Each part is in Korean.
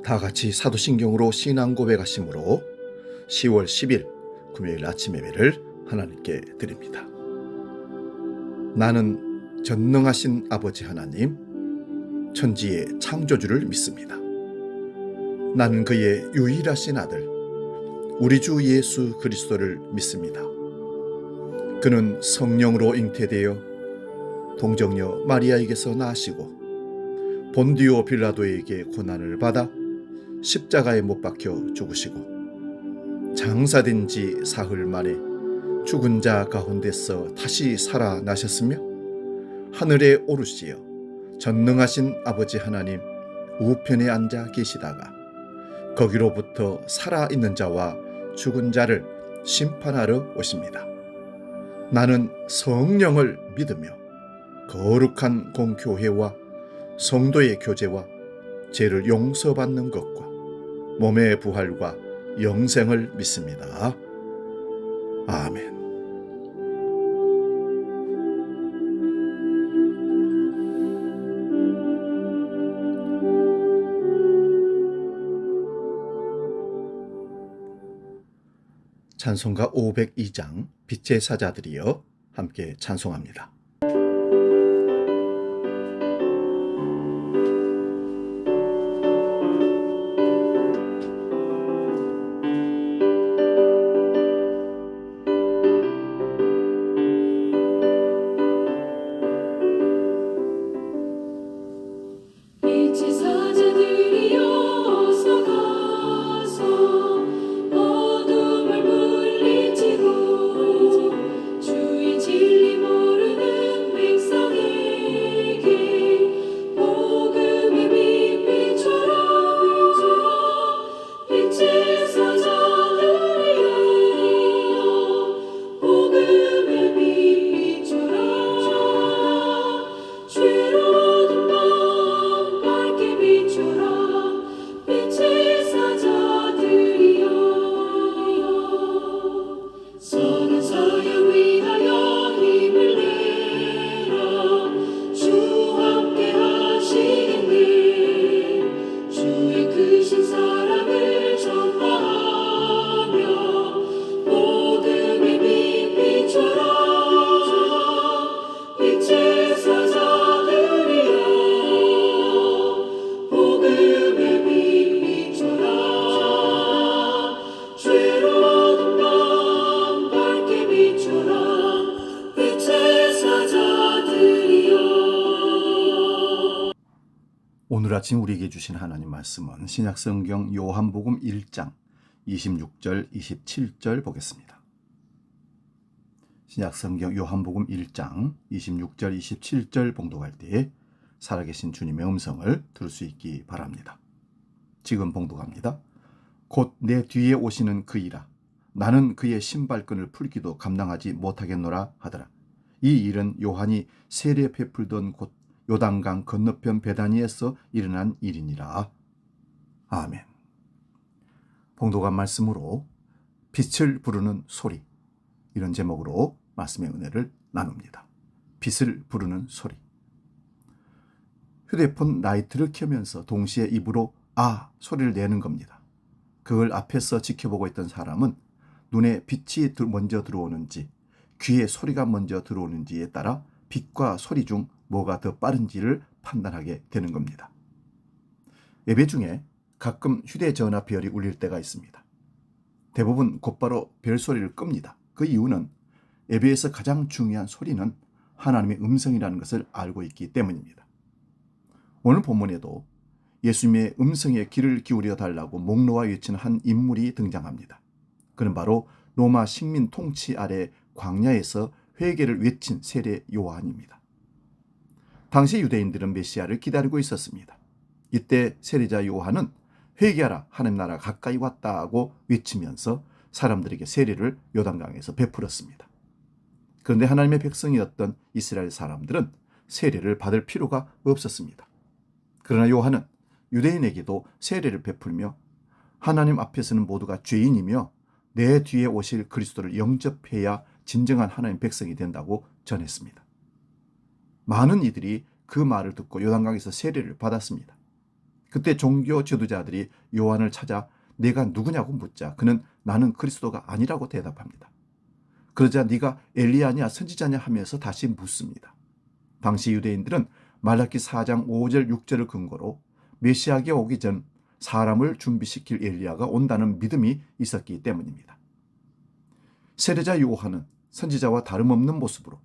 다 같이 사도신경으로 신앙 고백하심으로 10월 10일 금요일 아침 예배를 하나님께 드립니다. 나는 전능하신 아버지 하나님, 천지의 창조주를 믿습니다. 나는 그의 유일하신 아들, 우리 주 예수 그리스도를 믿습니다. 그는 성령으로 잉태되어 동정녀 마리아에게서 나시고 본디오 빌라도에게 고난을 받아 십자가에 못 박혀 죽으시고 장사된 지 사흘 만에 죽은 자 가운데서 다시 살아나셨으며 하늘에 오르시어 전능하신 아버지 하나님 우편에 앉아 계시다가 거기로부터 살아있는 자와 죽은 자를 심판하러 오십니다. 나는 성령을 믿으며 거룩한 공교회와 성도의 교제와 죄를 용서받는 것과 몸의 부활과 영생을 믿습니다. 아멘. 찬송가 502장 빛의 사자들이여 함께 찬송합니다. 오늘 아침 우리에게 주신 하나님 말씀은 신약성경 요한복음 1장 26절 27절 보겠습니다. 신약성경 요한복음 1장 26절 27절 봉독할 때에 살아계신 주님의 음성을 들을 수 있기 바랍니다. 지금 봉독합니다. 곧 내 뒤에 오시는 그이라 나는 그의 신발끈을 풀기도 감당하지 못하겠노라 하더라. 이 일은 요한이 세례 베풀던 곳 요단강 건너편 베다니에서 일어난 일이니라. 아멘. 봉독한 말씀으로 빛을 부르는 소리, 이런 제목으로 말씀의 은혜를 나눕니다. 빛을 부르는 소리. 휴대폰 라이트를 켜면서 동시에 입으로 아 소리를 내는 겁니다. 그걸 앞에서 지켜보고 있던 사람은 눈에 빛이 먼저 들어오는지 귀에 소리가 먼저 들어오는지에 따라 빛과 소리 중 뭐가 더 빠른지를 판단하게 되는 겁니다. 예배 중에 가끔 휴대전화 별이 울릴 때가 있습니다. 대부분 곧바로 별 소리를 끕니다. 그 이유는 예배에서 가장 중요한 소리는 하나님의 음성이라는 것을 알고 있기 때문입니다. 오늘 본문에도 예수님의 음성에 귀를 기울여 달라고 목놓아 외치는 한 인물이 등장합니다. 그는 바로 로마 식민 통치 아래 광야에서 회개를 외친 세례 요한입니다. 당시 유대인들은 메시아를 기다리고 있었습니다. 이때 세례자 요한은 회개하라 하나님 나라가 가까이 왔다고 외치면서 사람들에게 세례를 요단강에서 베풀었습니다. 그런데 하나님의 백성이었던 이스라엘 사람들은 세례를 받을 필요가 없었습니다. 그러나 요한은 유대인에게도 세례를 베풀며 하나님 앞에서는 모두가 죄인이며 내 뒤에 오실 그리스도를 영접해야 진정한 하나님 백성이 된다고 전했습니다. 많은 이들이 그 말을 듣고 요단강에서 세례를 받았습니다. 그때 종교 지도자들이 요한을 찾아 네가 누구냐고 묻자 그는 나는 그리스도가 아니라고 대답합니다. 그러자 네가 엘리야냐 선지자냐 하면서 다시 묻습니다. 당시 유대인들은 말라기 4장 5절 6절을 근거로 메시아가 오기 전 사람을 준비시킬 엘리야가 온다는 믿음이 있었기 때문입니다. 세례자 요한은 선지자와 다름없는 모습으로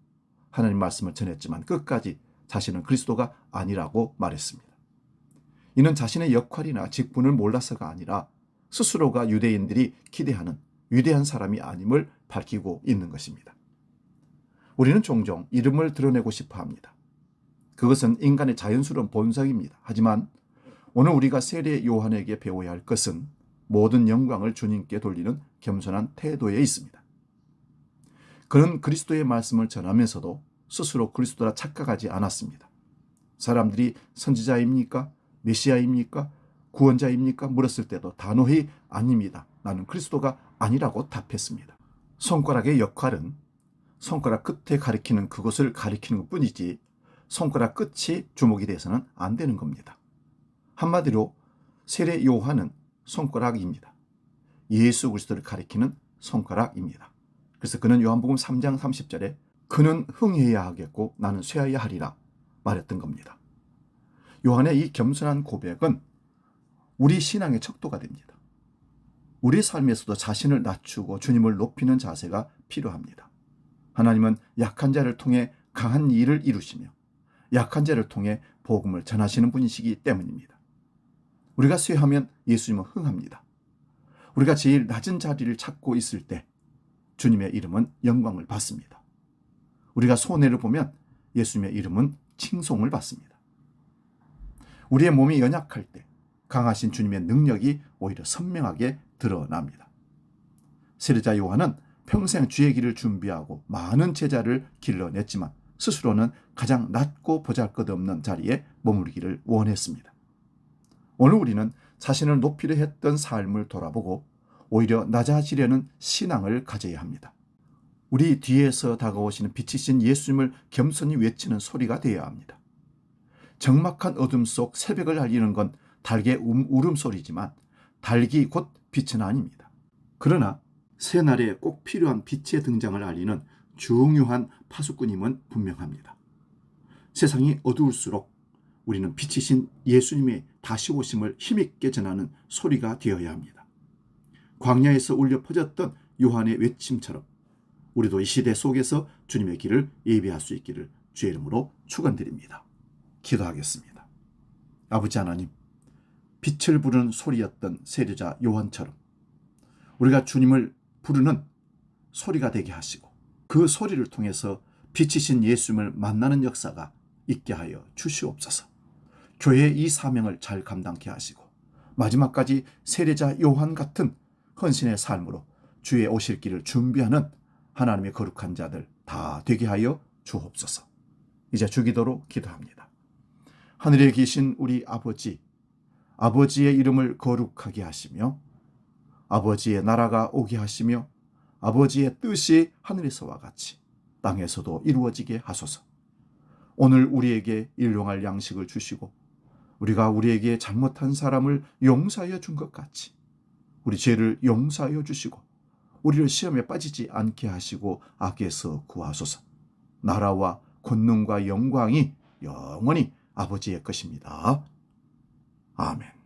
하나님 말씀을 전했지만 끝까지 자신은 그리스도가 아니라고 말했습니다. 이는 자신의 역할이나 직분을 몰라서가 아니라 스스로가 유대인들이 기대하는 위대한 사람이 아님을 밝히고 있는 것입니다. 우리는 종종 이름을 드러내고 싶어 합니다. 그것은 인간의 자연스러운 본성입니다. 하지만 오늘 우리가 세례 요한에게 배워야 할 것은 모든 영광을 주님께 돌리는 겸손한 태도에 있습니다. 그는 그리스도의 말씀을 전하면서도 스스로 그리스도라 착각하지 않았습니다. 사람들이 선지자입니까? 메시아입니까? 구원자입니까? 물었을 때도 단호히 아닙니다. 나는 그리스도가 아니라고 답했습니다. 손가락의 역할은 손가락 끝에 가리키는 그것을 가리키는 것뿐이지 손가락 끝이 주목이 돼서는 안 되는 겁니다. 한마디로 세례 요한은 손가락입니다. 예수 그리스도를 가리키는 손가락입니다. 그래서 그는 요한복음 3장 30절에 그는 흥해야 하겠고 나는 쇠하야 하리라 말했던 겁니다. 요한의 이 겸손한 고백은 우리 신앙의 척도가 됩니다. 우리 삶에서도 자신을 낮추고 주님을 높이는 자세가 필요합니다. 하나님은 약한 자를 통해 강한 일을 이루시며 약한 자를 통해 복음을 전하시는 분이시기 때문입니다. 우리가 쇠하면 예수님은 흥합니다. 우리가 제일 낮은 자리를 찾고 있을 때 주님의 이름은 영광을 받습니다. 우리가 손해를 보면 예수님의 이름은 칭송을 받습니다. 우리의 몸이 연약할 때 강하신 주님의 능력이 오히려 선명하게 드러납니다. 세례자 요한은 평생 주의 길을 준비하고 많은 제자를 길러냈지만 스스로는 가장 낮고 보잘것없는 자리에 머무르기를 원했습니다. 오늘 우리는 자신을 높이려 했던 삶을 돌아보고 오히려 낮아지려는 신앙을 가져야 합니다. 우리 뒤에서 다가오시는 빛이신 예수님을 겸손히 외치는 소리가 되어야 합니다. 적막한 어둠 속 새벽을 알리는 건 닭의 울음소리지만 닭이 곧 빛은 아닙니다. 그러나 새날에 꼭 필요한 빛의 등장을 알리는 중요한 파수꾼임은 분명합니다. 세상이 어두울수록 우리는 빛이신 예수님의 다시 오심을 힘있게 전하는 소리가 되어야 합니다. 광야에서 울려 퍼졌던 요한의 외침처럼 우리도 이 시대 속에서 주님의 길을 예비할 수 있기를 주의 이름으로 축원드립니다. 기도하겠습니다. 아버지 하나님, 빛을 부르는 소리였던 세례자 요한처럼 우리가 주님을 부르는 소리가 되게 하시고 그 소리를 통해서 빛이신 예수님을 만나는 역사가 있게 하여 주시옵소서. 교회의 이 사명을 잘 감당케 하시고 마지막까지 세례자 요한 같은 헌신의 삶으로 주의 오실 길을 준비하는 하나님의 거룩한 자들 다 되게 하여 주옵소서. 이제 주기도로 기도합니다. 하늘에 계신 우리 아버지, 아버지의 이름을 거룩하게 하시며 아버지의 나라가 오게 하시며 아버지의 뜻이 하늘에서와 같이 땅에서도 이루어지게 하소서. 오늘 우리에게 일용할 양식을 주시고 우리가 우리에게 잘못한 사람을 용서하여 준 것 같이 우리 죄를 용서하여 주시고 우리를 시험에 빠지지 않게 하시고 악에서 구하소서. 나라와 권능과 영광이 영원히 아버지의 것입니다. 아멘.